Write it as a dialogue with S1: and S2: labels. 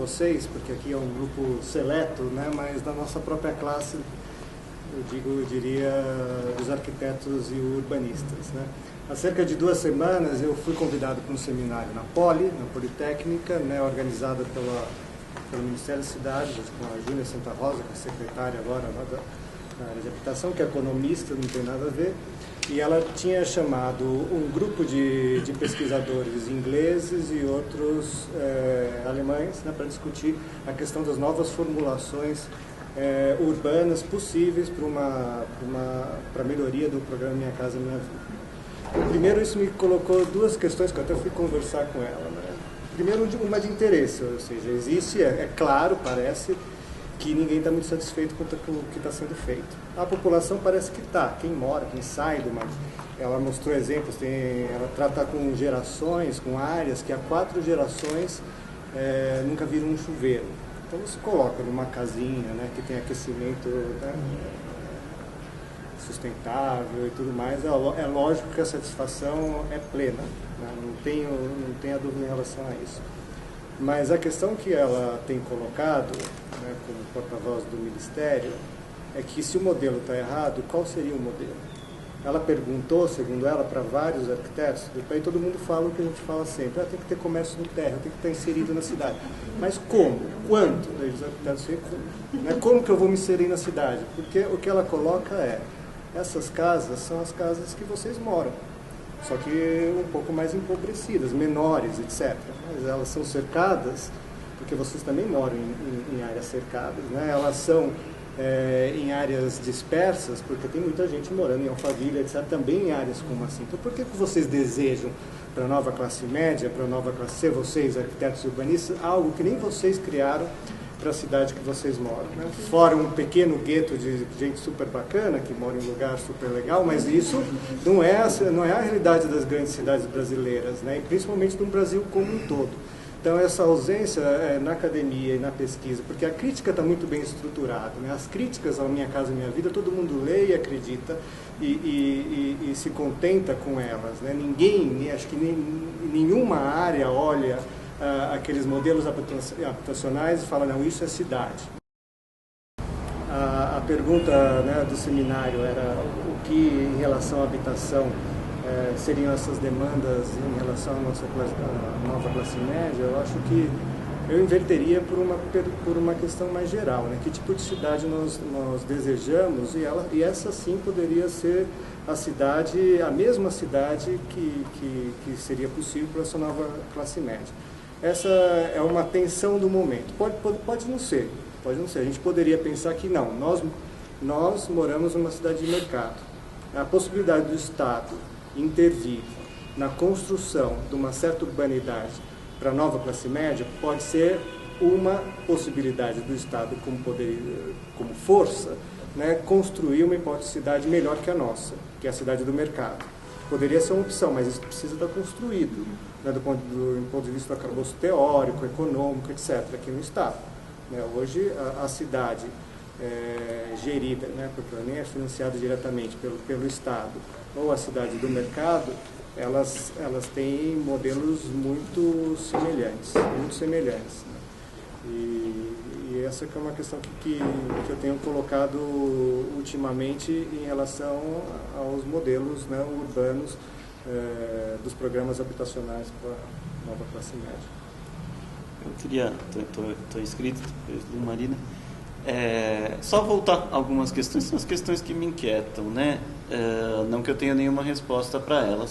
S1: vocês, porque aqui é um grupo seleto, né, mas da nossa própria classe, eu diria, dos arquitetos e urbanistas, né. Há cerca de 2 semanas eu fui convidado para um seminário na Politécnica, né, organizada pelo Ministério das Cidades, com a Júlia Santa Rosa, que é secretária agora da área de habitação, que é economista, não tem nada a ver, e ela tinha chamado um grupo de pesquisadores ingleses e outros alemães, né, para discutir a questão das novas formulações urbanas possíveis para a melhoria do programa Minha Casa Minha Vida. Primeiro, isso me colocou 2 questões que eu até fui conversar com ela, né? Primeiro, uma de interesse, ou seja, existe, é claro, parece que ninguém está muito satisfeito com o que está sendo feito. A população parece que está, quem mora, quem sai do mar. Ela mostrou exemplos, ela trata com gerações, com áreas que há 4 gerações nunca viram um chuveiro. Então você coloca numa casinha, né, que tem aquecimento, né, sustentável e tudo mais, é lógico que a satisfação é plena, né? Não tenho dúvida em relação a isso. Mas a questão que ela tem colocado, né, como porta-voz do Ministério, é que se o modelo está errado, qual seria o modelo? Ela perguntou, segundo ela, para vários arquitetos, e aí todo mundo fala o que a gente fala sempre, tem que ter comércio no terra, tem que estar inserido na cidade. Mas como? Quanto? Daí os arquitetos reclamam, né? Como que eu vou me inserir na cidade? Porque o que ela coloca essas casas são as casas que vocês moram, só que um pouco mais empobrecidas, menores, etc. Mas elas são cercadas, porque vocês também moram em áreas cercadas, né? Elas são em áreas dispersas, porque tem muita gente morando em Alphaville, etc., também em áreas como assim. Então, por que vocês desejam para a nova classe média, para a nova classe C, vocês, arquitetos e urbanistas, algo que nem vocês criaram para a cidade que vocês moram, né? Fora um pequeno gueto de gente super bacana, que mora em um lugar super legal, mas isso não é a realidade das grandes cidades brasileiras, né? E principalmente no Brasil como um todo. Então, essa ausência na academia e na pesquisa, porque a crítica está muito bem estruturada, né? As críticas ao Minha Casa Minha Vida, todo mundo lê e acredita e se contenta com elas, né? Acho que nenhuma área olha aqueles modelos habitacionais e fala, não, isso é cidade. A pergunta, né, do seminário era o que, em relação à habitação, seriam essas demandas em relação à nova classe média. Eu acho que eu inverteria por uma questão mais geral, né? Que tipo de cidade nós desejamos, e essa sim poderia ser a mesma cidade que seria possível para essa nova classe média. Essa é uma tensão do momento. Pode não ser. A gente poderia pensar que não, nós moramos numa cidade de mercado. A possibilidade do Estado intervir na construção de uma certa urbanidade para a nova classe média pode ser uma possibilidade do Estado como força, né, construir uma hipótese de cidade melhor que a nossa, que é a cidade do mercado. Poderia ser uma opção, mas isso precisa estar construído, né, do ponto de vista do arcabouço teórico, econômico, etc., aqui no Estado. Né? Hoje, a cidade gerida, né, porque ela nem é financiada diretamente pelo Estado, ou a cidade do mercado, elas têm modelos muito semelhantes. Né? E essa que é uma questão que eu tenho colocado ultimamente em relação aos modelos, né, urbanos dos programas habitacionais para a nova classe média.
S2: Eu queria, estou inscrito do Marina, só voltar algumas questões, são as questões que me inquietam, né? Não que eu tenha nenhuma resposta para elas.